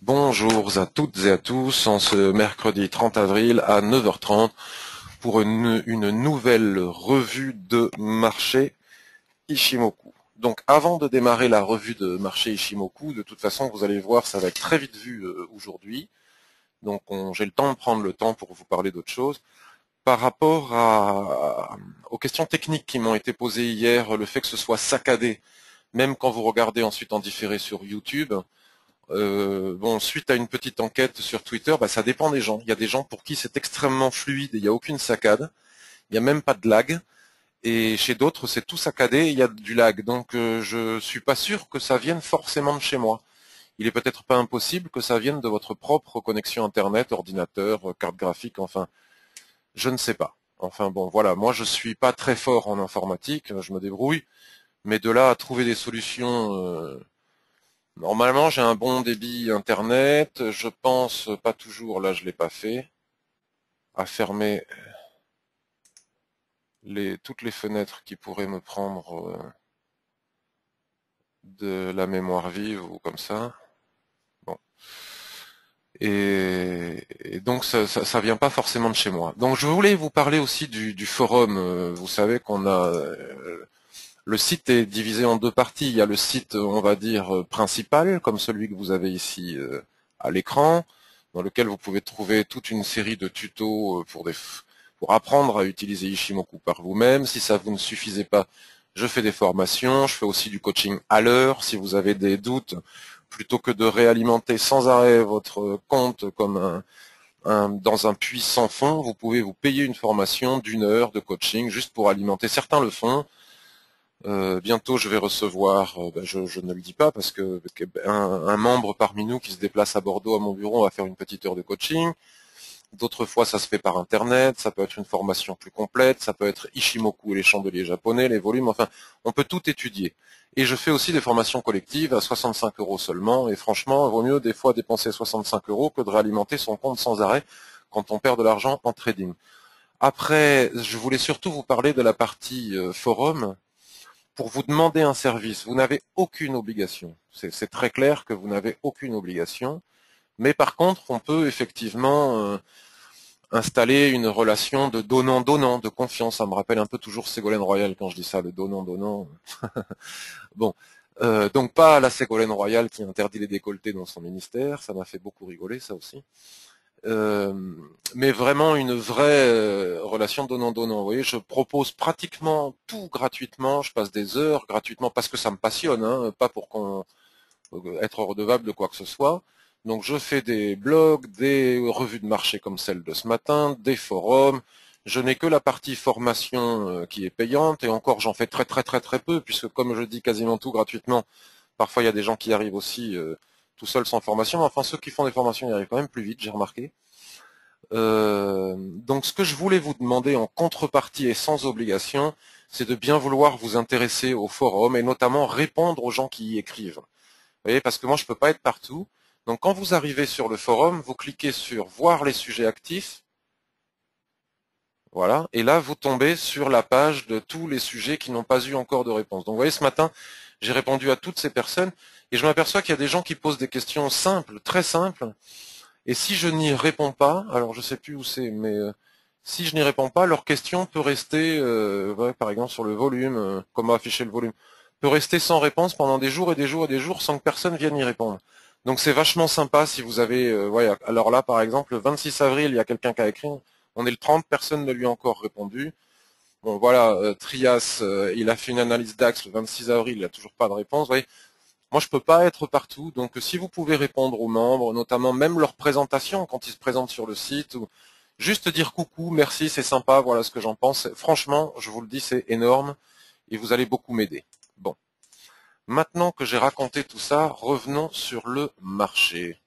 Bonjour à toutes et à tous en ce mercredi 30 avril à 9h30 pour une nouvelle revue de marché Ishimoku. Donc avant de démarrer la revue de marché Ishimoku, de toute façon vous allez voir ça va être très vite vu aujourd'hui. Donc j'ai le temps de prendre le temps pour vous parler d'autre chose. Par rapport aux questions techniques qui m'ont été posées hier, le fait que ce soit saccadé, même quand vous regardez ensuite en différé sur YouTube, suite à une petite enquête sur Twitter, ça dépend des gens. Il y a des gens pour qui c'est extrêmement fluide et il n'y a aucune saccade. Il n'y a même pas de lag. Et chez d'autres, c'est tout saccadé et il y a du lag. Donc je suis pas sûr que ça vienne forcément de chez moi. Il est peut-être pas impossible que ça vienne de votre propre connexion Internet, ordinateur, carte graphique, enfin, je ne sais pas. Enfin bon, voilà, moi je suis pas très fort en informatique, je me débrouille, mais de là à trouver des solutions normalement, j'ai un bon débit internet. Je pense, pas toujours, là je l'ai pas fait, à fermer toutes les fenêtres qui pourraient me prendre de la mémoire vive ou comme ça. Bon. Et donc ça vient pas forcément de chez moi. Donc je voulais vous parler aussi du forum. Vous savez qu'on a le site est divisé en deux parties. Il y a le site, on va dire, principal, comme celui que vous avez ici à l'écran, dans lequel vous pouvez trouver toute une série de tutos pour apprendre à utiliser Ishimoku par vous-même. Si ça vous ne suffisait pas, je fais des formations, je fais aussi du coaching à l'heure. Si vous avez des doutes, plutôt que de réalimenter sans arrêt votre compte comme dans un puits sans fond, vous pouvez vous payer une formation d'1 heure de coaching juste pour alimenter. Certains le font. Bientôt, je vais recevoir, je ne le dis pas parce que un membre parmi nous qui se déplace à Bordeaux à mon bureau va faire une petite heure de coaching. D'autres fois, ça se fait par Internet, ça peut être une formation plus complète, ça peut être Ishimoku et les chandeliers japonais, les volumes, enfin, on peut tout étudier. Et je fais aussi des formations collectives à 65 € seulement, et franchement, il vaut mieux des fois dépenser 65 € que de réalimenter son compte sans arrêt quand on perd de l'argent en trading. Après, je voulais surtout vous parler de la partie forum. Pour vous demander un service, vous n'avez aucune obligation. C'est très clair que vous n'avez aucune obligation. Mais par contre, on peut effectivement installer une relation de donnant-donnant, de confiance. Ça me rappelle un peu toujours Ségolène Royal quand je dis ça, le donnant-donnant. Bon, donc pas la Ségolène Royal qui interdit les décolletés dans son ministère, ça m'a fait beaucoup rigoler ça aussi. Euh, mais vraiment une vraie relation donnant-donnant. Vous voyez, je propose pratiquement tout gratuitement, je passe des heures gratuitement parce que ça me passionne, hein, pas pour être redevable de quoi que ce soit. Donc je fais des blogs, des revues de marché comme celle de ce matin, des forums. Je n'ai que la partie formation qui est payante et encore j'en fais très très très très peu puisque comme je dis quasiment tout gratuitement, parfois il y a des gens qui arrivent aussi tout seuls sans formation. Mais enfin ceux qui font des formations y arrivent quand même plus vite, j'ai remarqué. Donc ce que je voulais vous demander en contrepartie et sans obligation, c'est de bien vouloir vous intéresser au forum et notamment répondre aux gens qui y écrivent. Vous voyez, parce que moi je peux pas être partout. Donc quand vous arrivez sur le forum, vous cliquez sur voir les sujets actifs, voilà, et là vous tombez sur la page de tous les sujets qui n'ont pas eu encore de réponse. Donc vous voyez, ce matin, j'ai répondu à toutes ces personnes et je m'aperçois qu'il y a des gens qui posent des questions simples, très simples, et si je n'y réponds pas, alors je sais plus où c'est, mais si je n'y réponds pas, leur question peut rester, par exemple sur le volume, comment afficher le volume, peut rester sans réponse pendant des jours et des jours et des jours sans que personne vienne y répondre. Donc c'est vachement sympa si vous avez, alors là par exemple, le 26 avril, il y a quelqu'un qui a écrit, on est le 30, personne ne lui a encore répondu. Bon voilà, Trias, il a fait une analyse DAX le 26 avril, il n'a toujours pas de réponse. Vous voyez, moi, je peux pas être partout, donc si vous pouvez répondre aux membres, notamment même leur présentation quand ils se présentent sur le site, ou juste dire coucou, merci, c'est sympa, voilà ce que j'en pense. Franchement, je vous le dis, c'est énorme et vous allez beaucoup m'aider. Bon, maintenant que j'ai raconté tout ça, revenons sur le marché.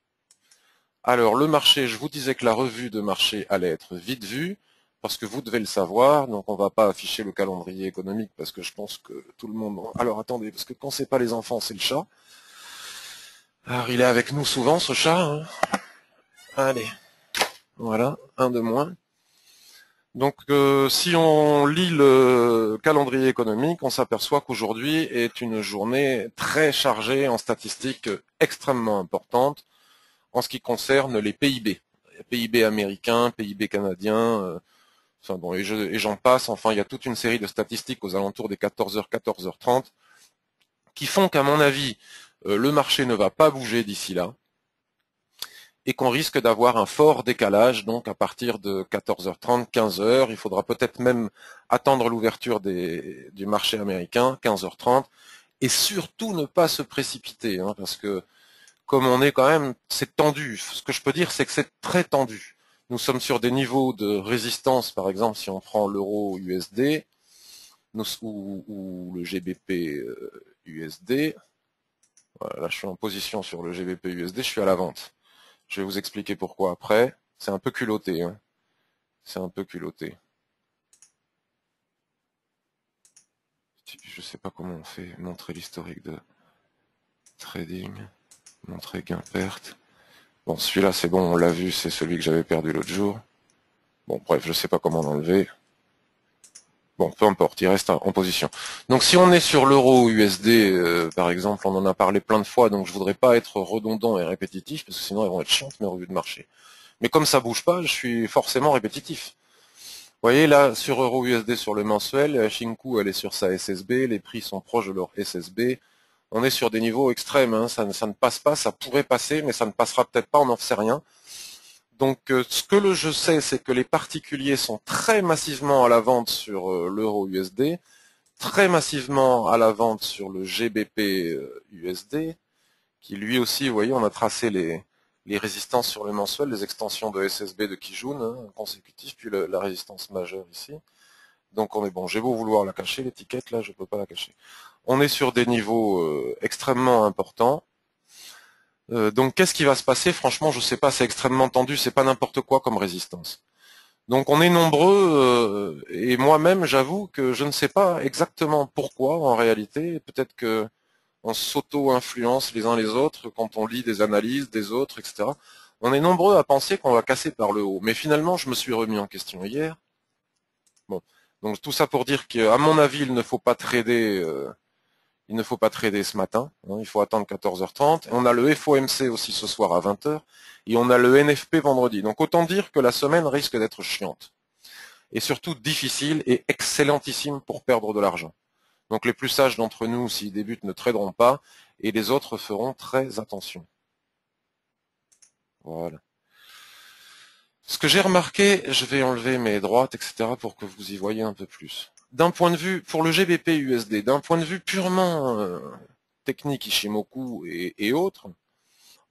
Alors, le marché, je vous disais que la revue de marché allait être vite vue, parce que vous devez le savoir, donc on va pas afficher le calendrier économique, parce que je pense que tout le monde... Alors, attendez, parce que quand c'est pas les enfants, c'est le chat. Alors, il est avec nous souvent, ce chat, hein. Allez, voilà, un de moins. Donc, si on lit le calendrier économique, on s'aperçoit qu'aujourd'hui est une journée très chargée en statistiques extrêmement importantes. en ce qui concerne les PIB. PIB américain, PIB canadien, enfin bon, et j'en passe, enfin il y a toute une série de statistiques aux alentours des 14h, 14h30, qui font qu'à mon avis, le marché ne va pas bouger d'ici là, et qu'on risque d'avoir un fort décalage, donc à partir de 14h30, 15h, il faudra peut-être même attendre l'ouverture du marché américain, 15h30, et surtout ne pas se précipiter, hein, parce que comme on est quand même, c'est tendu. Ce que je peux dire, c'est que c'est très tendu. Nous sommes sur des niveaux de résistance, par exemple, si on prend l'euro USD ou le GBP USD. Voilà, là, je suis en position sur le GBP USD, je suis à la vente. Je vais vous expliquer pourquoi après. C'est un peu culotté. Hein. C'est un peu culotté. Je sais pas comment on fait. Montrer l'historique de trading. Montrer gain-perte. Bon, celui-là, c'est bon, on l'a vu, c'est celui que j'avais perdu l'autre jour. Bon, bref, je sais pas comment l'enlever. Bon, peu importe, il reste en position. Donc, si on est sur l'euro USD, par exemple, on en a parlé plein de fois, donc je voudrais pas être redondant et répétitif, parce que sinon, elles vont être chiantes, mes revues de marché. Mais comme ça bouge pas, je suis forcément répétitif. Vous voyez, là, sur euro USD, sur le mensuel, Shinku, elle est sur sa SSB, les prix sont proches de leur SSB. On est sur des niveaux extrêmes, hein. Ça ne passe pas, ça pourrait passer, mais ça ne passera peut-être pas, on n'en sait rien. Donc ce que je sais, c'est que les particuliers sont très massivement à la vente sur l'euro USD, très massivement à la vente sur le GBP USD, qui lui aussi, vous voyez, on a tracé les résistances sur le mensuel, les extensions de SSB de Kijun, hein, consécutifs, puis la résistance majeure ici. Donc on est bon, j'ai beau vouloir la cacher, l'étiquette là, je ne peux pas la cacher. On est sur des niveaux extrêmement importants. Donc qu'est-ce qui va se passer? Franchement, je sais pas, c'est extrêmement tendu, c'est pas n'importe quoi comme résistance. Donc on est nombreux, et moi-même j'avoue que je ne sais pas exactement pourquoi en réalité. Peut-être que on s'auto-influence les uns les autres quand on lit des analyses des autres, etc. On est nombreux à penser qu'on va casser par le haut. Mais finalement, je me suis remis en question hier. Bon, donc tout ça pour dire qu'à mon avis, il ne faut pas trader. Il ne faut pas trader ce matin, hein, il faut attendre 14h30. On a le FOMC aussi ce soir à 20h, et on a le NFP vendredi. Donc autant dire que la semaine risque d'être chiante, et surtout difficile et excellentissime pour perdre de l'argent. Donc les plus sages d'entre nous, s'ils débutent, ne traderont pas, et les autres feront très attention. Voilà. Ce que j'ai remarqué, je vais enlever mes droites, etc., pour que vous y voyez un peu plus. D'un point de vue, pour le GBP USD, d'un point de vue purement technique Ishimoku et autres,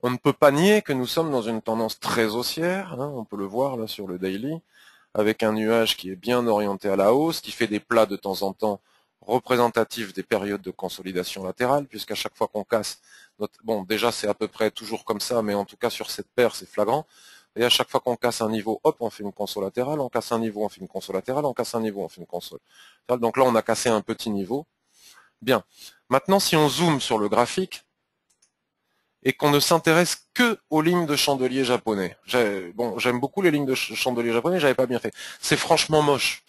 on ne peut pas nier que nous sommes dans une tendance très haussière, hein, on peut le voir là sur le daily, avec un nuage qui est bien orienté à la hausse, qui fait des plats de temps en temps représentatifs des périodes de consolidation latérale, puisqu'à chaque fois qu'on casse, bon déjà c'est à peu près toujours comme ça, mais en tout cas sur cette paire c'est flagrant, et à chaque fois qu'on casse un niveau, hop, on fait une console latérale, on casse un niveau, on fait une console latérale, on casse un niveau, on fait une console. Donc là on a cassé un petit niveau. Bien. Maintenant si on zoome sur le graphique, et qu'on ne s'intéresse que aux lignes de chandelier japonais. Bon, j'aime beaucoup les lignes de chandelier japonais, j'avais pas bien fait. C'est franchement moche.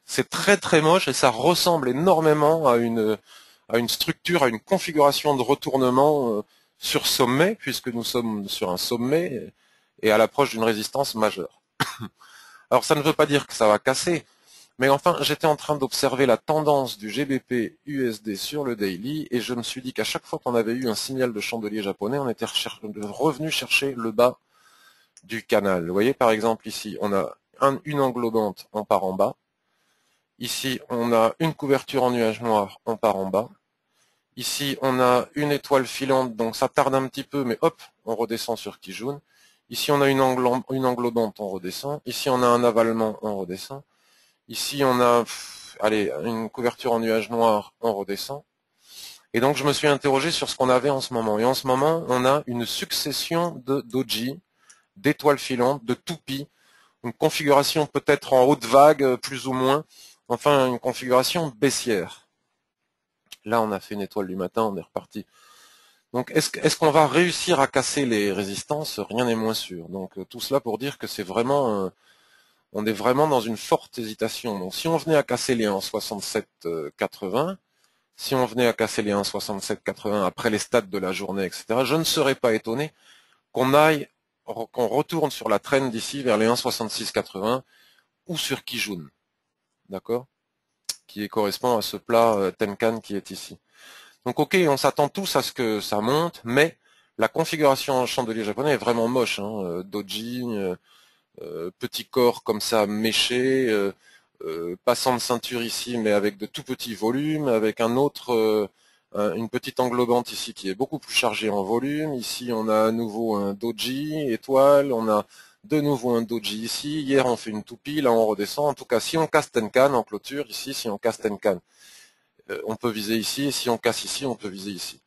C'est très très moche et ça ressemble énormément à une structure, à une configuration de retournement sur sommet, puisque nous sommes sur un sommet et à l'approche d'une résistance majeure. Alors ça ne veut pas dire que ça va casser, mais enfin, j'étais en train d'observer la tendance du GBP USD sur le daily et je me suis dit qu'à chaque fois qu'on avait eu un signal de chandelier japonais, on était revenu chercher le bas du canal. Vous voyez, par exemple, ici, on a une englobante, on part en bas. Ici, on a une couverture en nuage noir, on part en bas. Ici, on a une étoile filante, donc ça tarde un petit peu, mais hop, on redescend sur Kijun. Ici, on a une englobante, on redescend. Ici, on a un avalement, on redescend. Ici, on a allez, une couverture en nuage noir, on redescend. Et donc, je me suis interrogé sur ce qu'on avait en ce moment. Et en ce moment, on a une succession de doji, d'étoiles filantes, de toupies, une configuration peut-être en haute vague, plus ou moins, enfin une configuration baissière. Là, on a fait une étoile du matin, on est reparti. Donc, est-ce qu'on va réussir à casser les résistances? Rien n'est moins sûr. Donc, tout cela pour dire que c'est vraiment... on est vraiment dans une forte hésitation. Donc si on venait à casser les 1,6780, si on venait à casser les 1,6780 après les stats de la journée, etc., je ne serais pas étonné qu'on aille qu'on retourne sur la trend d'ici vers les 1,6680 ou sur Kijun, d'accord, qui correspond à ce plat Tenkan qui est ici. Donc ok, on s'attend tous à ce que ça monte, mais la configuration en chandelier japonais est vraiment moche, hein, doji, petit corps comme ça méché, passant de ceinture ici, mais avec de tout petits volumes, avec un autre, une petite englobante ici qui est beaucoup plus chargée en volume. Ici, on a à nouveau un doji, étoile, on a de nouveau un doji ici. Hier, on fait une toupie, là, on redescend. En tout cas, si on casse Tenkan en clôture, ici, si on casse Tenkan, on peut viser ici, et si on casse ici, on peut viser ici.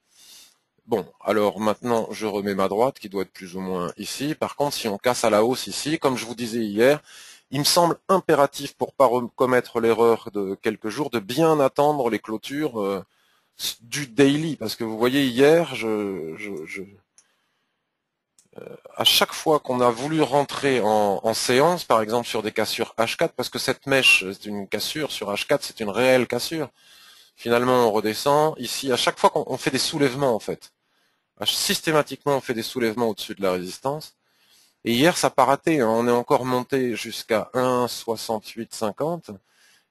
Bon, alors maintenant, je remets ma droite, qui doit être plus ou moins ici. Par contre, si on casse à la hausse ici, comme je vous disais hier, il me semble impératif, pour pas commettre l'erreur de quelques jours, de bien attendre les clôtures du daily. Parce que vous voyez, hier, à chaque fois qu'on a voulu rentrer en séance, par exemple sur des cassures H4, parce que cette mèche, c'est une cassure, sur H4, c'est une réelle cassure. Finalement, on redescend. Ici, à chaque fois qu'on fait des soulèvements, en fait. Systématiquement, on fait des soulèvements au-dessus de la résistance. Et hier, ça n'a pas raté, hein. On est encore monté jusqu'à 1,6850.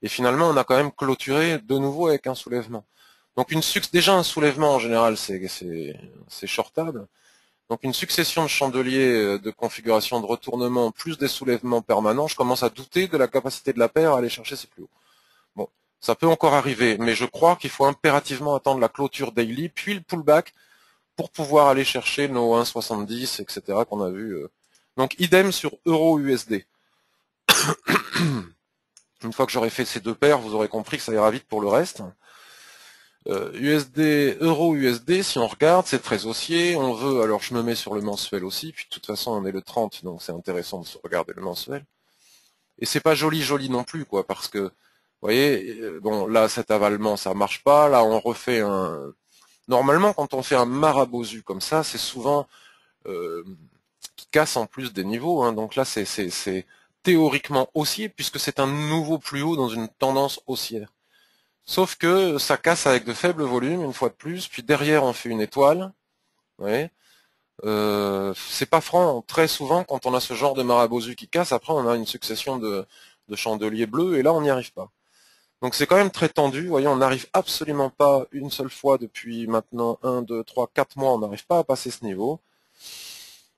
Et finalement, on a quand même clôturé de nouveau avec un soulèvement. Donc déjà un soulèvement en général, c'est shortable. Donc une succession de chandeliers de configuration de retournement plus des soulèvements permanents, je commence à douter de la capacité de la paire à aller chercher ses plus hauts. Bon, ça peut encore arriver, mais je crois qu'il faut impérativement attendre la clôture daily, puis le pullback, pour pouvoir aller chercher nos 1,70, etc. qu'on a vu. Donc idem sur euro-USD. Une fois que j'aurai fait ces deux paires, vous aurez compris que ça ira vite pour le reste. USD, euro-USD, si on regarde, c'est très haussier. On veut, alors je me mets sur le mensuel aussi, puis de toute façon on est le 30, donc c'est intéressant de se regarder le mensuel. Et c'est pas joli non plus, quoi, parce que, vous voyez, bon, là cet avalement ça marche pas, là on refait un... Normalement, quand on fait un marabosu comme ça, c'est souvent qui casse en plus des niveaux, hein. Donc là, c'est théoriquement haussier, puisque c'est un nouveau plus haut dans une tendance haussière. Sauf que ça casse avec de faibles volumes, une fois de plus, puis derrière, on fait une étoile. Ouais. C'est pas franc. Très souvent, quand on a ce genre de marabosu qui casse, après, on a une succession de chandeliers bleus, et là, on n'y arrive pas. Donc c'est quand même très tendu. Vous voyez, on n'arrive absolument pas une seule fois depuis maintenant 1, 2, 3, 4 mois, on n'arrive pas à passer ce niveau.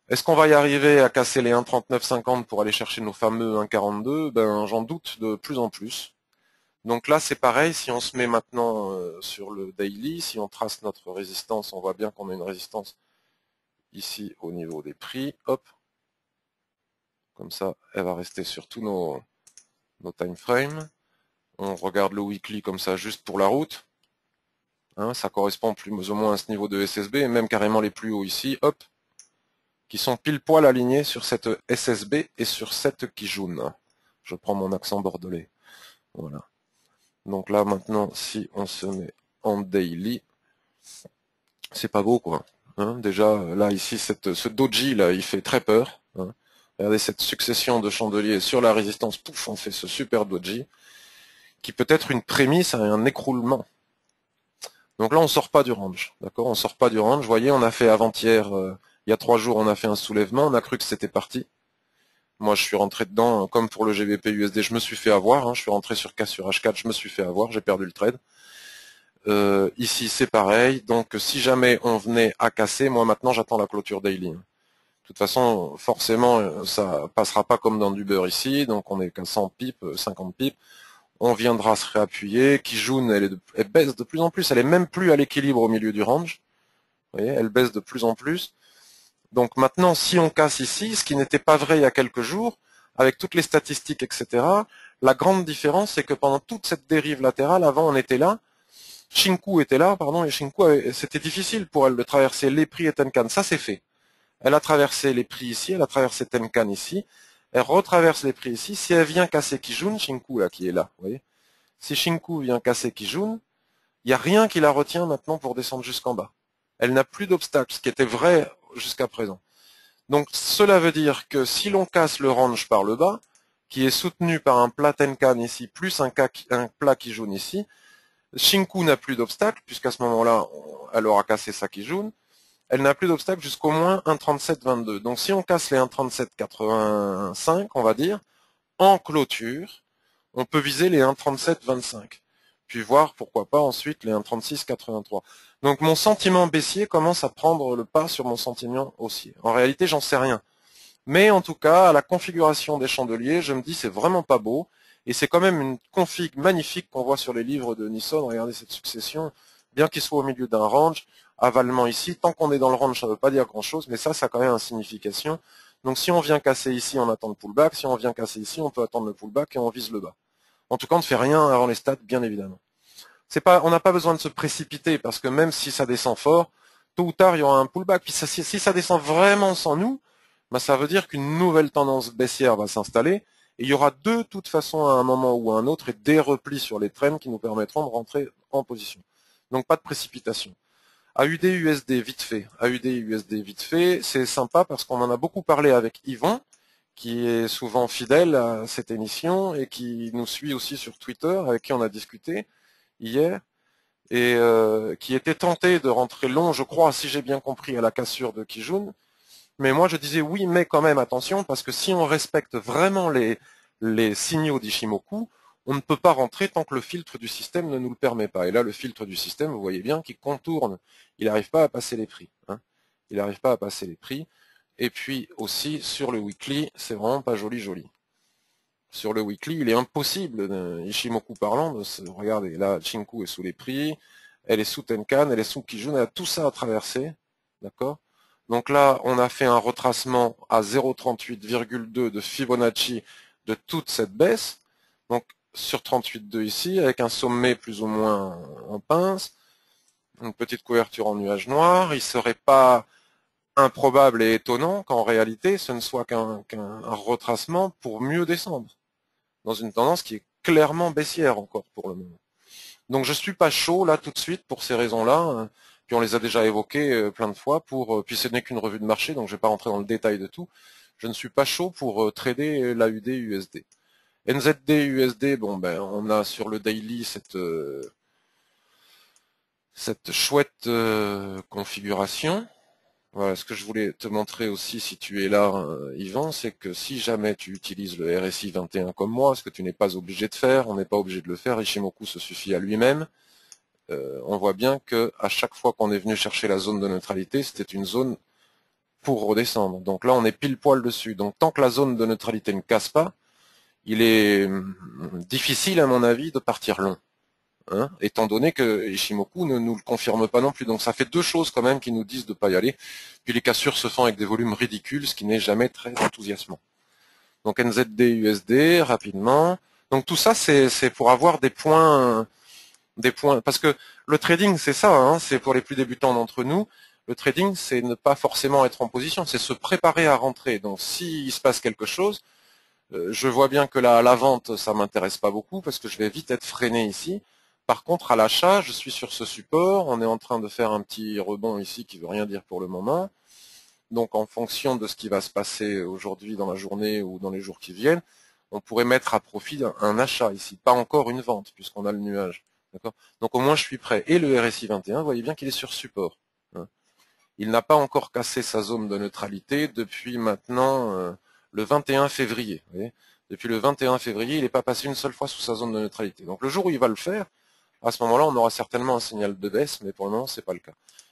Est-ce qu'on va y arriver à casser les 1,3950 pour aller chercher nos fameux 1,42? Ben, j'en doute de plus en plus. Donc là, c'est pareil, si on se met maintenant sur le daily, si on trace notre résistance, on voit bien qu'on a une résistance ici au niveau des prix. Hop. Comme ça, elle va rester sur tous nos time frames. On regarde le weekly comme ça, juste pour la route. Hein, ça correspond plus ou moins à ce niveau de SSB, et même carrément les plus hauts ici. Hop. Qui sont pile poil alignés sur cette SSB et sur cette Kijun. Je prends mon accent bordelais. Voilà. Donc là maintenant, si on se met en daily, c'est pas beau quoi. Hein, déjà là ici, ce doji là, il fait très peur. Hein. Regardez cette succession de chandeliers sur la résistance, pouf, on fait ce super doji, qui peut être une prémisse à un écroulement. Donc là, on sort pas du range, d'accord? On sort pas du range. Vous voyez, on a fait avant-hier, il y a 3 jours, on a fait un soulèvement, on a cru que c'était parti. Moi, je suis rentré dedans, comme pour le GBP USD, je me suis fait avoir. Hein, je suis rentré sur K sur H4, je me suis fait avoir, j'ai perdu le trade. Ici, c'est pareil. Donc, si jamais on venait à casser, moi maintenant, j'attends la clôture daily. De toute façon, forcément, ça passera pas comme dans du beurre ici. Donc, on est qu'à 100 pips, 50 pips. On viendra se réappuyer. Kijun, elle baisse de plus en plus. Elle est même plus à l'équilibre au milieu du range. Vous voyez, elle baisse de plus en plus. Donc maintenant, si on casse ici, ce qui n'était pas vrai il y a quelques jours, avec toutes les statistiques, etc., la grande différence, c'est que pendant toute cette dérive latérale, avant on était là, Shinku était là, pardon, et Shinku, c'était difficile pour elle de traverser les prix et Tenkan. Ça, c'est fait. Elle a traversé les prix ici, elle a traversé Tenkan ici, elle retraverse les prix ici. Si elle vient casser Kijun, Shinku, là, qui est là, vous voyez, si Shinku vient casser Kijun, il n'y a rien qui la retient maintenant pour descendre jusqu'en bas. Elle n'a plus d'obstacle, ce qui était vrai jusqu'à présent. Donc cela veut dire que si l'on casse le range par le bas, qui est soutenu par un plat Tenkan ici, plus un plat Kijun ici, Shinku n'a plus d'obstacle, puisqu'à ce moment-là, elle aura cassé sa Kijun, elle n'a plus d'obstacle jusqu'au moins 1,3722. Donc si on casse les 1,3785, on va dire, en clôture, on peut viser les 1,3725. Puis voir, pourquoi pas, ensuite les 1,3683. Donc mon sentiment baissier commence à prendre le pas sur mon sentiment haussier. En réalité, j'en sais rien. Mais en tout cas, à la configuration des chandeliers, je me dis c'est vraiment pas beau. Et c'est quand même une config magnifique qu'on voit sur les livres de Nissan. Regardez cette succession, bien qu'il soit au milieu d'un range, avalement ici. Tant qu'on est dans le range, ça ne veut pas dire grand-chose, mais ça a quand même une signification. Donc si on vient casser ici, on attend le pullback. Si on vient casser ici, on peut attendre le pullback et on vise le bas. En tout cas, on ne fait rien avant les stats, bien évidemment. On n'a pas besoin de se précipiter, parce que même si ça descend fort, tôt ou tard, il y aura un pullback. Puis si ça descend vraiment sans nous, ben, ça veut dire qu'une nouvelle tendance baissière va s'installer, et il y aura de toute façon à un moment ou à un autre des replis sur les trends qui nous permettront de rentrer en position. Donc pas de précipitation. AUD USD vite fait. AUD USD vite fait, c'est sympa parce qu'on en a beaucoup parlé avec Yvon, qui est souvent fidèle à cette émission et qui nous suit aussi sur Twitter, avec qui on a discuté hier, et qui était tenté de rentrer long, je crois, si j'ai bien compris, à la cassure de Kijun. Mais moi, je disais oui, mais quand même, attention, parce que si on respecte vraiment les signaux d'Ishimoku, on ne peut pas rentrer tant que le filtre du système ne nous le permet pas. Et là, le filtre du système, vous voyez bien qu'il contourne. Il n'arrive pas à passer les prix. Hein. Il n'arrive pas à passer les prix. Et puis aussi, sur le weekly, c'est vraiment pas joli, joli. Sur le weekly, il est impossible, Ishimoku parlant, de se... Regardez, là, Chinku est sous les prix, elle est sous Tenkan, elle est sous Kijun, elle a tout ça à traverser. D'accord? Donc là, on a fait un retracement à 0,38,2 de Fibonacci de toute cette baisse. Donc sur 38,2 ici, avec un sommet plus ou moins en pince, une petite couverture en nuage noir. Il ne serait pas improbable et étonnant qu'en réalité, ce ne soit qu'un retracement pour mieux descendre, dans une tendance qui est clairement baissière encore pour le moment. Donc je suis pas chaud là tout de suite pour ces raisons-là. Puis on les a déjà évoquées plein de fois. Puis ce n'est qu'une revue de marché, donc je ne vais pas rentrer dans le détail de tout. Je ne suis pas chaud pour trader l'AUD USD. NZD USD, bon ben on a sur le daily cette chouette configuration. Voilà, ce que je voulais te montrer aussi, si tu es là, Yvan, c'est que si jamais tu utilises le RSI 21 comme moi, ce que tu n'es pas obligé de faire, on n'est pas obligé de le faire, Ishimoku se suffit à lui-même, on voit bien que à chaque fois qu'on est venu chercher la zone de neutralité, c'était une zone pour redescendre. Donc là, on est pile poil dessus. Donc tant que la zone de neutralité ne casse pas, il est difficile, à mon avis, de partir long. Hein, étant donné que Ishimoku ne nous le confirme pas non plus. Donc ça fait deux choses quand même qui nous disent de ne pas y aller. Puis les cassures se font avec des volumes ridicules, ce qui n'est jamais très enthousiasmant. Donc NZD, USD, rapidement. Donc tout ça, c'est pour avoir des points, parce que le trading, c'est ça, hein, c'est pour les plus débutants d'entre nous. Le trading, c'est ne pas forcément être en position, c'est se préparer à rentrer. Donc s'il se passe quelque chose, je vois bien que là, à la vente, ça m'intéresse pas beaucoup parce que je vais vite être freiné ici. Par contre, à l'achat, je suis sur ce support. On est en train de faire un petit rebond ici qui veut rien dire pour le moment. Donc, en fonction de ce qui va se passer aujourd'hui dans la journée ou dans les jours qui viennent, on pourrait mettre à profit un achat ici. Pas encore une vente puisqu'on a le nuage. D'accord ? Donc, au moins, je suis prêt. Et le RSI 21, vous voyez bien qu'il est sur support. Hein. Il n'a pas encore cassé sa zone de neutralité depuis maintenant le 21 février. Vous voyez ? Depuis le 21 février, il n'est pas passé une seule fois sous sa zone de neutralité. Donc, le jour où il va le faire, à ce moment-là, on aura certainement un signal de baisse, mais pour le moment, c'est pas le cas.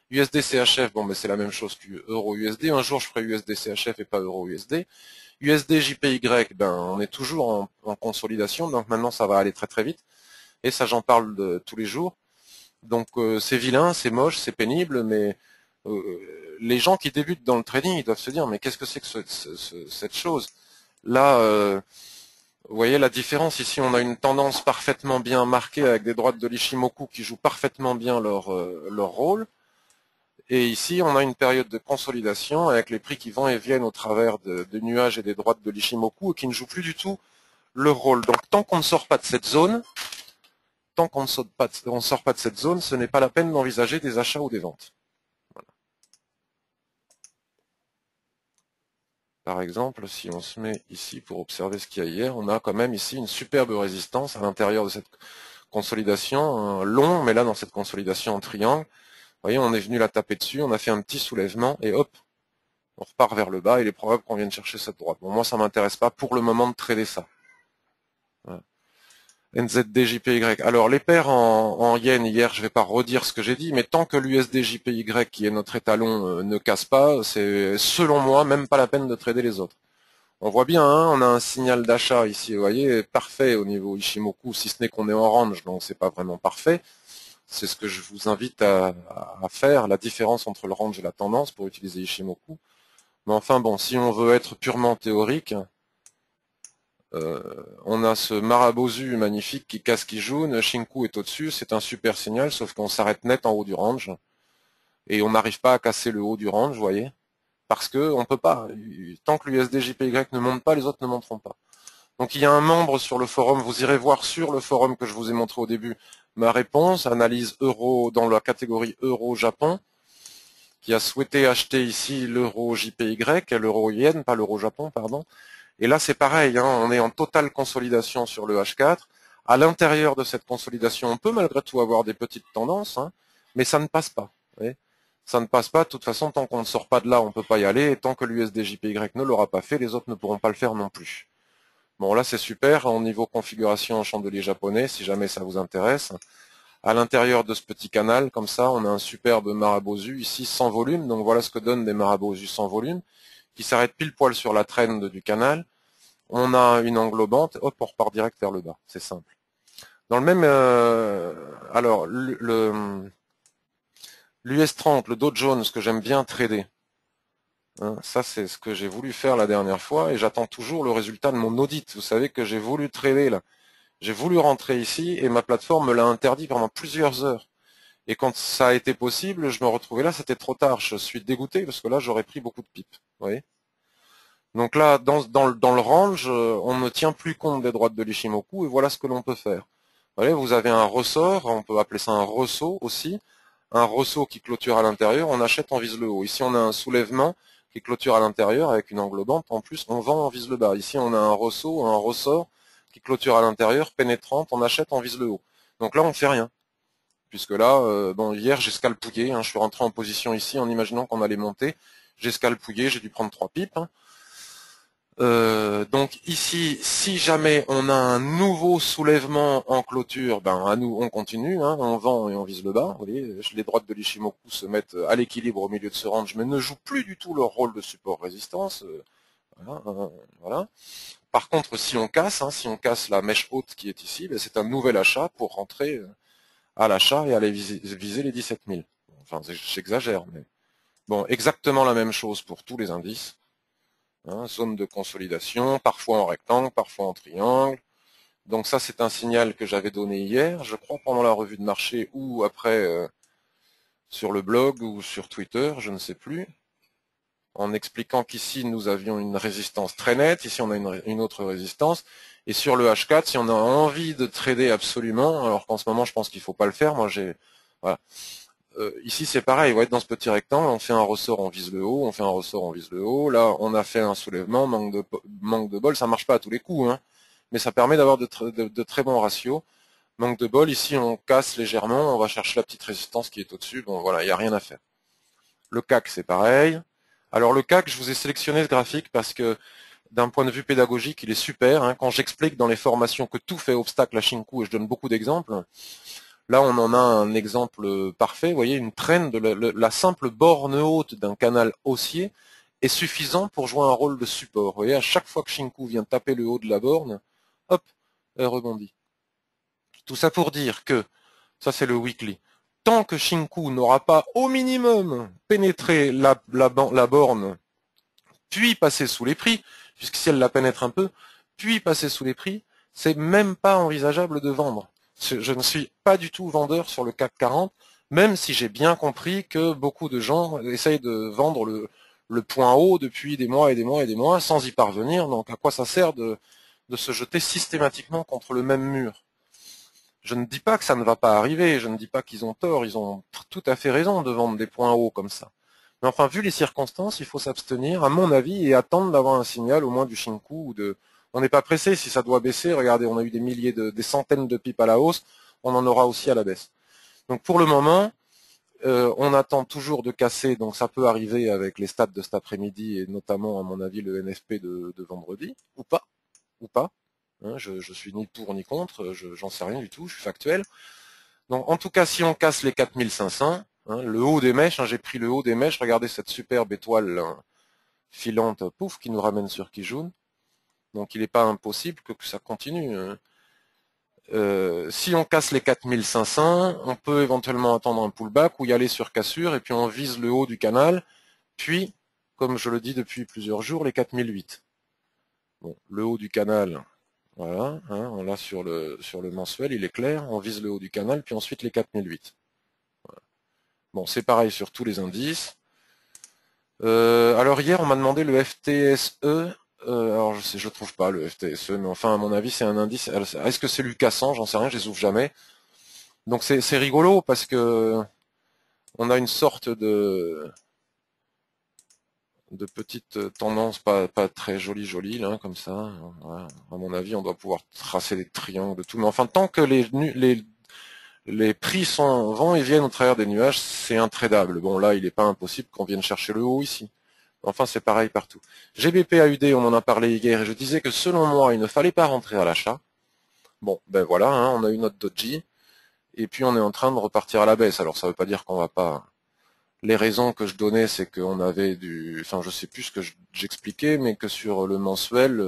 USD CHF, bon, mais c'est la même chose que Euro USD. Un jour, je ferai USD CHF et pas Euro USD. USD JPY, ben, on est toujours en consolidation, donc maintenant, ça va aller très très vite. Et ça, j'en parle tous les jours. Donc, c'est vilain, c'est moche, c'est pénible, mais les gens qui débutent dans le trading, ils doivent se dire, mais qu'est-ce que c'est que cette chose? Là, vous voyez la différence, ici on a une tendance parfaitement bien marquée avec des droites de l'Ishimoku qui jouent parfaitement bien leur rôle. Et ici on a une période de consolidation avec les prix qui vont et viennent au travers des nuages et des droites de l'Ishimoku et qui ne jouent plus du tout leur rôle. Donc tant qu'on ne sort pas de cette zone, ce n'est pas la peine d'envisager des achats ou des ventes. Voilà. Par exemple, si on se met ici pour observer ce qu'il y a hier, on a quand même ici une superbe résistance à l'intérieur de cette consolidation, long, mais là dans cette consolidation en triangle, voyez, on est venu la taper dessus, on a fait un petit soulèvement, et hop, on repart vers le bas, il est probable qu'on vienne chercher cette droite. Bon, moi, ça m'intéresse pas pour le moment de trader ça. Voilà. NZD-JPY. Alors, les paires en yen, hier, je vais pas redire ce que j'ai dit, mais tant que l'USD-JPY, qui est notre étalon, ne casse pas, c'est, selon moi, même pas la peine de trader les autres. On voit bien, hein, on a un signal d'achat ici, vous voyez, parfait au niveau Ishimoku, si ce n'est qu'on est en range, donc c'est pas vraiment parfait. C'est ce que je vous invite à faire, la différence entre le range et la tendance pour utiliser Ishimoku. Mais enfin bon, si on veut être purement théorique, on a ce Marabozu magnifique qui casse qui jaune, Shinku est au-dessus, c'est un super signal, sauf qu'on s'arrête net en haut du range. Et on n'arrive pas à casser le haut du range, vous voyez, parce que on peut pas. Tant que l'USD-JPY ne monte pas, les autres ne monteront pas. Donc il y a un membre sur le forum, vous irez voir sur le forum que je vous ai montré au début ma réponse, analyse euro dans la catégorie euro-Japon, qui a souhaité acheter ici l'euro JPY, l'euro yen, pas l'euro Japon, pardon. Et là c'est pareil, hein, on est en totale consolidation sur le H4. À l'intérieur de cette consolidation, on peut malgré tout avoir des petites tendances, hein, mais ça ne passe pas. Vous voyez, ça ne passe pas, de toute façon, tant qu'on ne sort pas de là, on ne peut pas y aller, et tant que l'USD-JPY ne l'aura pas fait, les autres ne pourront pas le faire non plus. Bon, là, c'est super. Au niveau configuration en chandelier japonais, si jamais ça vous intéresse. À l'intérieur de ce petit canal, comme ça, on a un superbe Marabozu ici sans volume. Donc voilà ce que donnent des Marabozu sans volume, qui s'arrêtent pile poil sur la traîne du canal. On a une englobante. Hop, on repart direct vers le bas. C'est simple. Dans le même... alors, l'US 30, le Dow Jones, que j'aime bien trader. Hein, ça, c'est ce que j'ai voulu faire la dernière fois et j'attends toujours le résultat de mon audit. Vous savez que j'ai voulu trader là. J'ai voulu rentrer ici et ma plateforme me l'a interdit pendant plusieurs heures. Et quand ça a été possible, je me retrouvais là, c'était trop tard. Je suis dégoûté parce que là, j'aurais pris beaucoup de pipes. Vous voyez, donc là, dans le range, on ne tient plus compte des droites de l'Ishimoku et voilà ce que l'on peut faire. Vous voyez, vous avez un ressort, on peut appeler ça un ressaut aussi. Un ressaut qui clôture à l'intérieur, on achète, on vise le haut. Ici, on a un soulèvement qui clôture à l'intérieur avec une englobante. En plus, on vend, on vise le bas. Ici, on a un ressort qui clôture à l'intérieur, pénétrante, on achète, on vise le haut. Donc là, on ne fait rien. Puisque là, bon, hier, j'ai scalpouillé. Hein, je suis rentré en position ici en imaginant qu'on allait monter. J'ai scalpouillé, j'ai dû prendre 3 pipes. Hein. Donc ici, si jamais on a un nouveau soulèvement en clôture, ben à nous on continue, hein, on vend et on vise le bas. Vous voyez, les droites de l'Ishimoku se mettent à l'équilibre au milieu de ce range, mais ne jouent plus du tout leur rôle de support-résistance. Voilà, voilà. Par contre, si on casse, hein, si on casse la mèche haute qui est ici, ben, c'est un nouvel achat pour rentrer à l'achat et aller viser les 17 000. Enfin, j'exagère, mais bon, exactement la même chose pour tous les indices. Hein, zone de consolidation, parfois en rectangle, parfois en triangle. Donc ça, c'est un signal que j'avais donné hier, je crois, pendant la revue de marché ou après sur le blog ou sur Twitter, je ne sais plus, en expliquant qu'ici, nous avions une résistance très nette, ici, on a une autre résistance, et sur le H4, si on a envie de trader absolument, alors qu'en ce moment, je pense qu'il ne faut pas le faire, moi, j'ai... Voilà. Ici, c'est pareil, ouais, dans ce petit rectangle, on fait un ressort, on vise le haut, on fait un ressort, on vise le haut. Là, on a fait un soulèvement, manque de bol, ça marche pas à tous les coups, hein, mais ça permet d'avoir de très bons ratios. Manque de bol, ici, on casse légèrement, on va chercher la petite résistance qui est au-dessus. Bon, voilà, il n'y a rien à faire. Le CAC, c'est pareil. Alors, le CAC, je vous ai sélectionné ce graphique parce que, d'un point de vue pédagogique, il est super. Hein, quand j'explique dans les formations que tout fait obstacle à Shinku, et je donne beaucoup d'exemples, là, on en a un exemple parfait. Vous voyez, une traîne de la simple borne haute d'un canal haussier est suffisant pour jouer un rôle de support. Vous voyez, à chaque fois que Shinku vient taper le haut de la borne, hop, elle rebondit. Tout ça pour dire que, ça c'est le weekly, tant que Shinku n'aura pas au minimum pénétré la borne, puis passé sous les prix, puisque si elle la pénètre un peu, puis passer sous les prix, c'est même pas envisageable de vendre. Je ne suis pas du tout vendeur sur le CAC 40, même si j'ai bien compris que beaucoup de gens essayent de vendre le point haut depuis des mois et des mois et des mois sans y parvenir. Donc à quoi ça sert de se jeter systématiquement contre le même mur? Je ne dis pas que ça ne va pas arriver, je ne dis pas qu'ils ont tort, ils ont tout à fait raison de vendre des points hauts comme ça. Mais enfin, vu les circonstances, il faut s'abstenir, à mon avis, et attendre d'avoir un signal, au moins du Shinku, ou de... On n'est pas pressé, si ça doit baisser, regardez, on a eu des centaines de pipes à la hausse, on en aura aussi à la baisse. Donc pour le moment, On attend toujours de casser, donc ça peut arriver avec les stats de cet après-midi et notamment, à mon avis, le NFP de vendredi, ou pas, ou pas. Hein, je suis ni pour ni contre, j'en sais rien du tout, je suis factuel. Donc en tout cas, si on casse les 4500, hein, le haut des mèches, hein, j'ai pris le haut des mèches, regardez cette superbe étoile filante, pouf, qui nous ramène sur Kijun. Donc il n'est pas impossible que ça continue. Hein. Si on casse les 4500, on peut éventuellement attendre un pullback ou y aller sur cassure et puis on vise le haut du canal, puis, comme je le dis depuis plusieurs jours, les 4008. Bon, le haut du canal, voilà, hein, on l'a sur le mensuel, il est clair, on vise le haut du canal, puis ensuite les 4008. Voilà. Bon, c'est pareil sur tous les indices. Alors hier, on m'a demandé le FTSE. Alors je trouve pas le FTSE, mais enfin à mon avis c'est un indice. Est-ce que c'est Lucas 100? J'en sais rien, je les ouvre jamais. Donc c'est rigolo parce que on a une sorte de petite tendance pas très jolie là, comme ça. Voilà. À mon avis, on doit pouvoir tracer des triangles de tout. Mais enfin, tant que les prix vont et viennent au travers des nuages, c'est intradable. Bon là, il n'est pas impossible qu'on vienne chercher le haut ici. Enfin, c'est pareil partout. GBP AUD, on en a parlé hier, et je disais que selon moi, il ne fallait pas rentrer à l'achat. Bon, ben voilà, hein, on a eu notre doji, et puis on est en train de repartir à la baisse. Alors ça ne veut pas dire qu'on va pas... Les raisons que je donnais, c'est qu'on avait du... Enfin, je sais plus ce que j'expliquais, mais que sur le mensuel,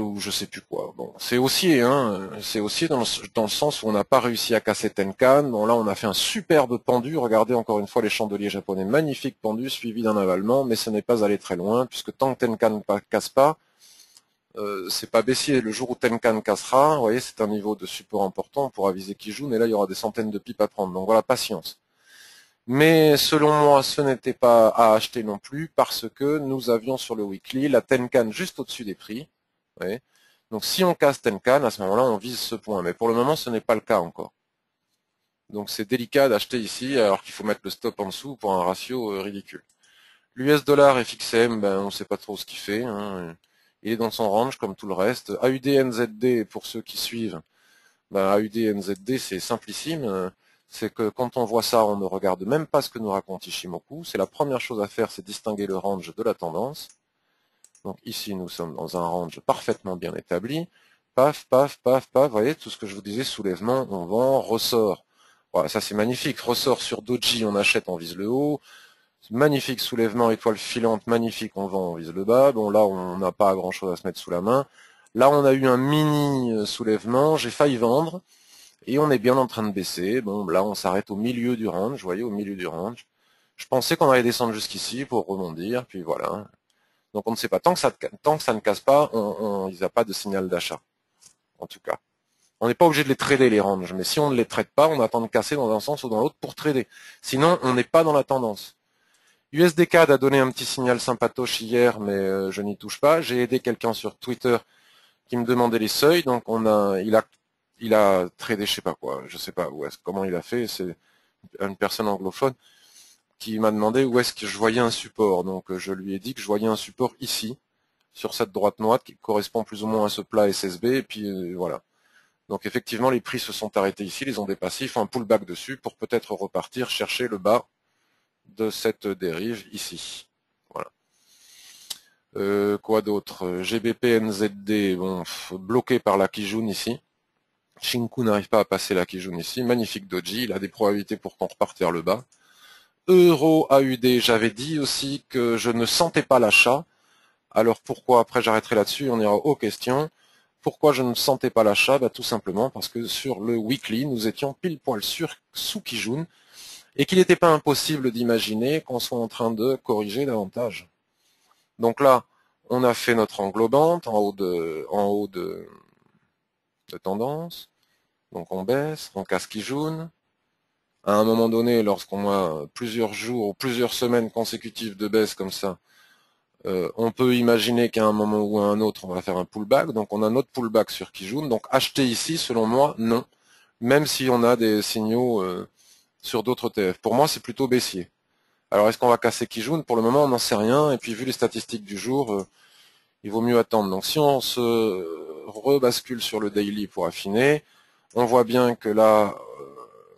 ou je sais plus quoi. Bon, c'est haussier, hein. C'est haussier dans le sens où on n'a pas réussi à casser Tenkan. Bon, là, on a fait un superbe pendu. Regardez encore une fois les chandeliers japonais. Magnifique pendu, suivi d'un avalement, mais ce n'est pas allé très loin, puisque tant que Tenkan ne casse pas, c'est pas baissier. Le jour où Tenkan cassera, vous voyez, c'est un niveau de support important. On pourra viser Kijun, et là, il y aura des centaines de pipes à prendre. Donc voilà, patience. Mais selon moi, ce n'était pas à acheter non plus parce que nous avions sur le weekly la Tenkan juste au-dessus des prix. Oui. Donc si on casse Tenkan, à ce moment-là, on vise ce point. Mais pour le moment, ce n'est pas le cas encore. Donc c'est délicat d'acheter ici alors qu'il faut mettre le stop en dessous pour un ratio ridicule. L'US dollar FXM, ben, on ne sait pas trop ce qu'il fait. Hein. Il est dans son range comme tout le reste. AUD NZD, pour ceux qui suivent, ben, AUD NZD, c'est simplissime. C'est que quand on voit ça, on ne regarde même pas ce que nous raconte Ishimoku. C'est la première chose à faire, c'est distinguer le range de la tendance. Donc ici, nous sommes dans un range parfaitement bien établi. Paf, paf, paf, paf. Vous voyez, tout ce que je vous disais, soulèvement, on vend, ressort. Voilà, ça c'est magnifique. Ressort sur Doji, on achète, on vise le haut. Magnifique soulèvement, étoile filante, magnifique, on vend, on vise le bas. Bon, là, on n'a pas grand chose à se mettre sous la main. Là, on a eu un mini soulèvement, j'ai failli vendre. Et on est bien en train de baisser. Bon, là, on s'arrête au milieu du range, vous voyez, au milieu du range. Je pensais qu'on allait descendre jusqu'ici pour rebondir, puis voilà. Donc on ne sait pas. Tant que ça ne casse pas, il n'y a pas de signal d'achat, en tout cas. On n'est pas obligé de les trader, les ranges, mais si on ne les trade pas, on attend de casser dans un sens ou dans l'autre pour trader. Sinon, on n'est pas dans la tendance. USDCAD a donné un petit signal sympatoche hier, mais je n'y touche pas. J'ai aidé quelqu'un sur Twitter qui me demandait les seuils, donc il a tradé je sais pas quoi, je sais pas comment il a fait, c'est une personne anglophone qui m'a demandé où est-ce que je voyais un support. Donc je lui ai dit que je voyais un support ici, sur cette droite noire qui correspond plus ou moins à ce plat SSB, et puis voilà. Donc effectivement les prix se sont arrêtés ici, les ont dépassés, ils font un pullback dessus pour peut-être repartir chercher le bas de cette dérive ici. Voilà. Quoi d'autre? GBP NZD, bon, bloqué par la Kijun ici. Shinku n'arrive pas à passer la Kijun ici. Magnifique doji, il a des probabilités pour qu'on reparte vers le bas. Euro AUD, j'avais dit aussi que je ne sentais pas l'achat. Alors pourquoi? Après j'arrêterai là-dessus, on ira aux questions. Pourquoi je ne sentais pas l'achat? Bah, tout simplement parce que sur le weekly, nous étions pile poil sous Kijun et qu'il n'était pas impossible d'imaginer qu'on soit en train de corriger davantage. Donc là, on a fait notre englobante en haut de tendance. Donc on baisse, on casse Kijun. À un moment donné, lorsqu'on a plusieurs jours ou plusieurs semaines consécutives de baisse comme ça, on peut imaginer qu'à un moment ou à un autre, on va faire un pullback. Donc on a notre pullback sur Kijun. Donc acheter ici, selon moi, non. Même si on a des signaux sur d'autres ETF. Pour moi, c'est plutôt baissier. Alors est-ce qu'on va casser Kijun? Pour le moment, on n'en sait rien. Et puis vu les statistiques du jour, il vaut mieux attendre. Donc si on se rebascule sur le daily pour affiner, on voit bien que là,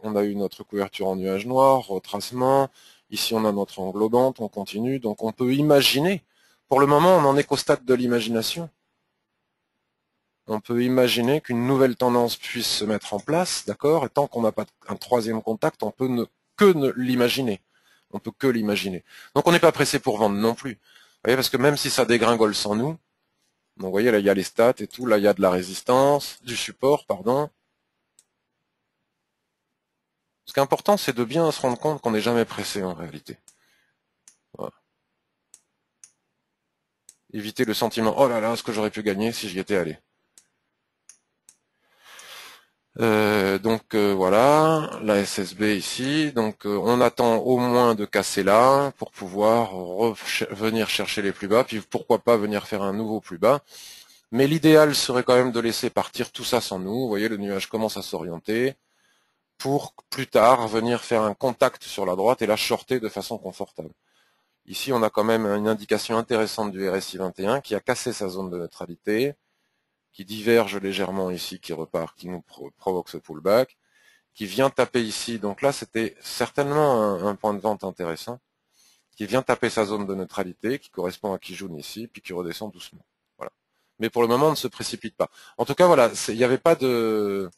on a eu notre couverture en nuage noir, retracement. Ici, on a notre englobante, on continue. Donc, on peut imaginer. Pour le moment, on n'en est qu'au stade de l'imagination. On peut imaginer qu'une nouvelle tendance puisse se mettre en place, d'accord? Et tant qu'on n'a pas un troisième contact, on peut que l'imaginer. On peut que l'imaginer. Donc, on n'est pas pressé pour vendre non plus. Vous voyez, parce que même si ça dégringole sans nous, donc vous voyez, là, il y a les stats et tout, là, il y a de la résistance, du support, pardon. Ce qui est important, c'est de bien se rendre compte qu'on n'est jamais pressé en réalité. Voilà. Éviter le sentiment, oh là là, ce que j'aurais pu gagner si j'y étais allé. Voilà, la SSB ici. Donc on attend au moins de casser là pour pouvoir venir chercher les plus bas, puis pourquoi pas venir faire un nouveau plus bas. Mais l'idéal serait quand même de laisser partir tout ça sans nous. Vous voyez, le nuage commence à s'orienter pour plus tard venir faire un contact sur la droite et la shorter de façon confortable. Ici, on a quand même une indication intéressante du RSI 21 qui a cassé sa zone de neutralité, qui diverge légèrement ici, qui repart, qui nous provoque ce pullback, qui vient taper ici. Donc là, c'était certainement un point de vente intéressant, qui vient taper sa zone de neutralité, qui correspond à Kijun ici, puis qui redescend doucement. Voilà. Mais pour le moment, on ne se précipite pas. En tout cas, voilà, il n'y avait pas de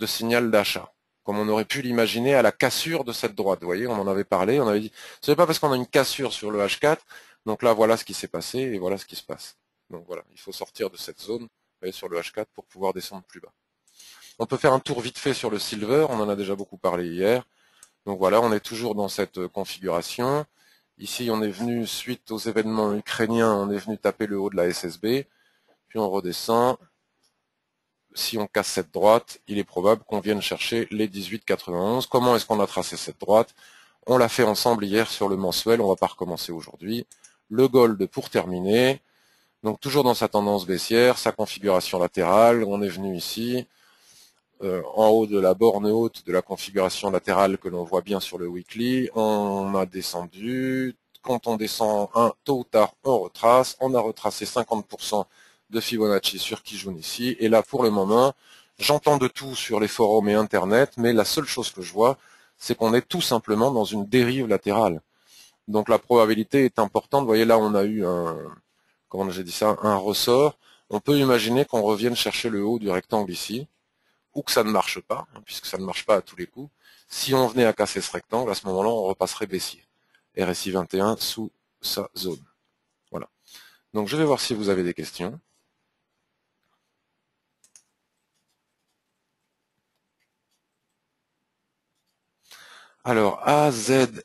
signal d'achat, comme on aurait pu l'imaginer à la cassure de cette droite. Vous voyez, on en avait parlé, on avait dit, ce n'est pas parce qu'on a une cassure sur le H4, donc là, voilà ce qui s'est passé, et voilà ce qui se passe. Donc voilà, il faut sortir de cette zone, vous voyez, sur le H4 pour pouvoir descendre plus bas. On peut faire un tour vite fait sur le silver, on en a déjà beaucoup parlé hier. Donc voilà, on est toujours dans cette configuration. Ici, on est venu, suite aux événements ukrainiens, on est venu taper le haut de la SSB, puis on redescend. Si on casse cette droite, il est probable qu'on vienne chercher les 18,91. Comment est-ce qu'on a tracé cette droite? On l'a fait ensemble hier sur le mensuel, on ne va pas recommencer aujourd'hui. Le gold pour terminer. Donc toujours dans sa tendance baissière, sa configuration latérale, on est venu ici, en haut de la borne haute de la configuration latérale que l'on voit bien sur le weekly, on a descendu, quand on descend tôt ou tard, on retrace, on a retracé 50% de Fibonacci sur Kijun ici, et là pour le moment, j'entends de tout sur les forums et internet, mais la seule chose que je vois, c'est qu'on est tout simplement dans une dérive latérale. Donc la probabilité est importante, vous voyez là on a eu comment j'ai dit ça, un ressort, on peut imaginer qu'on revienne chercher le haut du rectangle ici, ou que ça ne marche pas, puisque ça ne marche pas à tous les coups. Si on venait à casser ce rectangle, à ce moment-là, on repasserait baissier. RSI 21 sous sa zone. Voilà. Donc je vais voir si vous avez des questions. Alors, AZFZQSC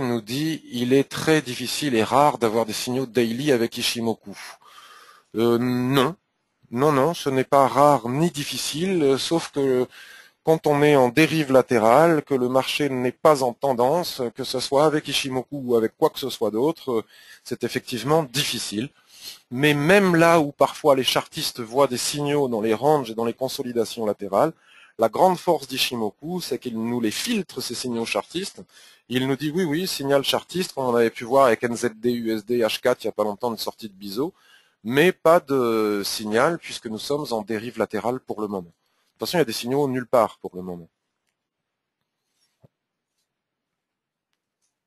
nous dit « Il est très difficile et rare d'avoir des signaux daily avec Ishimoku ». Non. Non, ce n'est pas rare ni difficile, sauf que quand on est en dérive latérale, que le marché n'est pas en tendance, que ce soit avec Ishimoku ou avec quoi que ce soit d'autre, c'est effectivement difficile. Mais même là où parfois les chartistes voient des signaux dans les ranges et dans les consolidations latérales, la grande force d'Ishimoku, c'est qu'il nous les filtre, ces signaux chartistes. Il nous dit oui, signal chartiste, comme on avait pu voir avec NZD, USD, H4, il n'y a pas longtemps de sortie de biseau, mais pas de signal puisque nous sommes en dérive latérale pour le moment. Attention, il y a des signaux nulle part pour le moment.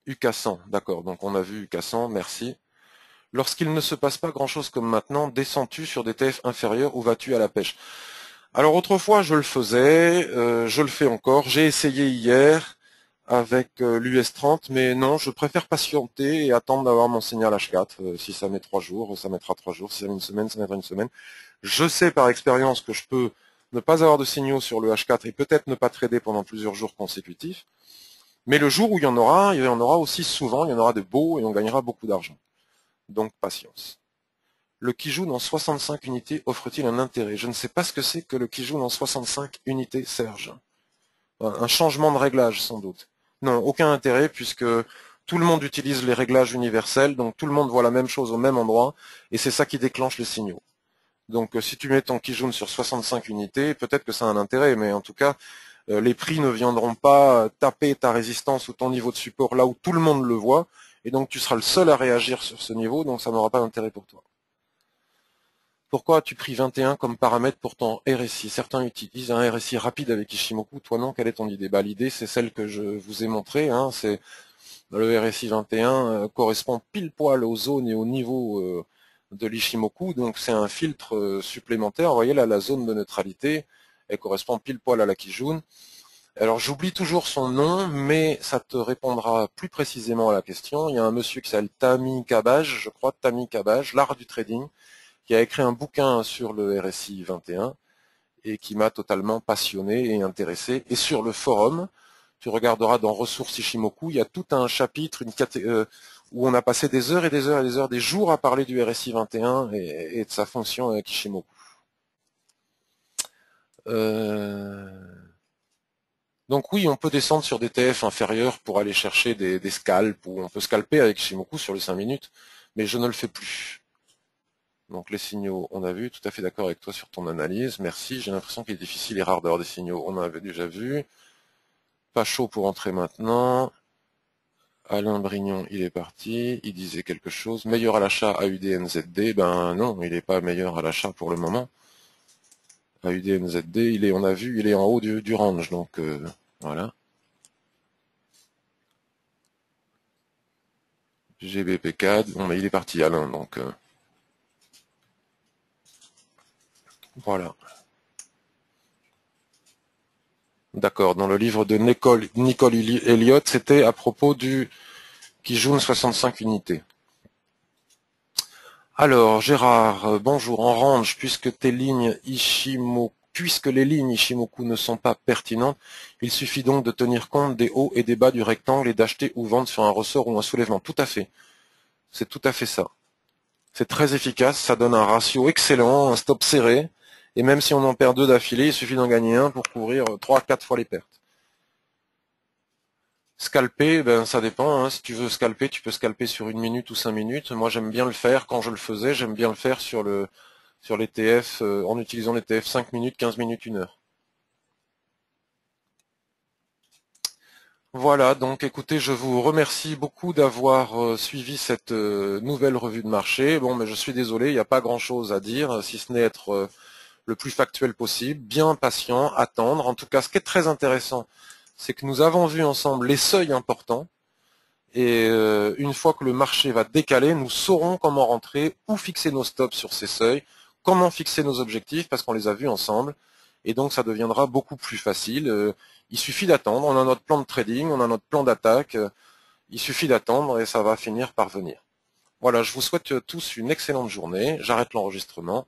UK100, d'accord, donc on a vu UK100, merci. Lorsqu'il ne se passe pas grand-chose comme maintenant, descends-tu sur des TF inférieurs ou vas-tu à la pêche? Alors autrefois, je le faisais, je le fais encore. J'ai essayé hier avec l'US 30, mais non, je préfère patienter et attendre d'avoir mon signal H4. Si ça met 3 jours, ça mettra 3 jours. Si ça met une semaine, ça mettra une semaine. Je sais par expérience que je peux ne pas avoir de signaux sur le H4 et peut-être ne pas trader pendant plusieurs jours consécutifs. Mais le jour où il y en aura aussi souvent, il y en aura de beaux et on gagnera beaucoup d'argent. Donc patience. Le Kijun en 65 unités offre-t-il un intérêt? Je ne sais pas ce que c'est que le Kijun en 65 unités, Serge. Un changement de réglage, sans doute. Non, aucun intérêt, puisque tout le monde utilise les réglages universels, donc tout le monde voit la même chose au même endroit, et c'est ça qui déclenche les signaux. Donc si tu mets ton Kijun sur 65 unités, peut-être que ça a un intérêt, mais en tout cas, les prix ne viendront pas taper ta résistance ou ton niveau de support là où tout le monde le voit, et donc tu seras le seul à réagir sur ce niveau, donc ça n'aura pas d'intérêt pour toi. Pourquoi as-tu pris 21 comme paramètre pour ton RSI? Certains utilisent un RSI rapide avec Ishimoku, toi non, quelle est ton idée? Bah, l'idée, c'est celle que je vous ai montrée, hein, c'est le RSI 21 correspond pile poil aux zones et au niveau de l'Ishimoku, donc c'est un filtre supplémentaire. Vous voyez là, la zone de neutralité, elle correspond pile poil à la Kijun. Alors j'oublie toujours son nom, mais ça te répondra plus précisément à la question. Il y a un monsieur qui s'appelle Tami Kabaj, je crois, Tami Kabaj, l'art du trading, qui a écrit un bouquin sur le RSI 21 et qui m'a totalement passionné et intéressé. Et sur le forum, tu regarderas dans Ressources Ishimoku, il y a tout un chapitre où on a passé des heures et des heures et des heures, des jours à parler du RSI 21 et de sa fonction avec Ishimoku. Donc oui, on peut descendre sur des TF inférieurs pour aller chercher des scalps, ou on peut scalper avec Ishimoku sur les 5 minutes, mais je ne le fais plus. Donc les signaux, on a vu, tout à fait d'accord avec toi sur ton analyse, merci. J'ai l'impression qu'il est difficile et rare d'avoir des signaux, on en avait déjà vu. Pas chaud pour entrer maintenant. Alain Brignon, il est parti, il disait quelque chose. Meilleur à l'achat AUDNZD, ben non, il n'est pas meilleur à l'achat pour le moment. AUDNZD, on a vu, il est en haut du range, donc voilà. GBP4, bon mais il est parti Alain, donc voilà. D'accord, dans le livre de Nicole Elliott, c'était à propos du Kijun 65 unités. Alors, Gérard, bonjour. En range, puisque les lignes Ishimoku ne sont pas pertinentes, il suffit donc de tenir compte des hauts et des bas du rectangle et d'acheter ou vendre sur un ressort ou un soulèvement. Tout à fait. C'est tout à fait ça. C'est très efficace, ça donne un ratio excellent, un stop serré, et même si on en perd 2 d'affilée, il suffit d'en gagner un pour couvrir 3-4 fois les pertes. Scalper, ben ça dépend, hein. Si tu veux scalper, tu peux scalper sur 1 minute ou 5 minutes. Moi j'aime bien le faire, quand je le faisais, j'aime bien le faire sur les TF, en utilisant les TF 5 minutes, 15 minutes, 1 heure. Voilà, donc écoutez, je vous remercie beaucoup d'avoir suivi cette nouvelle revue de marché. Bon, mais je suis désolé, il n'y a pas grand-chose à dire, si ce n'est être le plus factuel possible, bien patient, attendre. En tout cas, ce qui est très intéressant, c'est que nous avons vu ensemble les seuils importants. Et une fois que le marché va décaler, nous saurons comment rentrer, où fixer nos stops sur ces seuils, comment fixer nos objectifs, parce qu'on les a vus ensemble. Et donc ça deviendra beaucoup plus facile. Il suffit d'attendre, on a notre plan de trading, on a notre plan d'attaque, il suffit d'attendre et ça va finir par venir. Voilà, je vous souhaite tous une excellente journée, j'arrête l'enregistrement.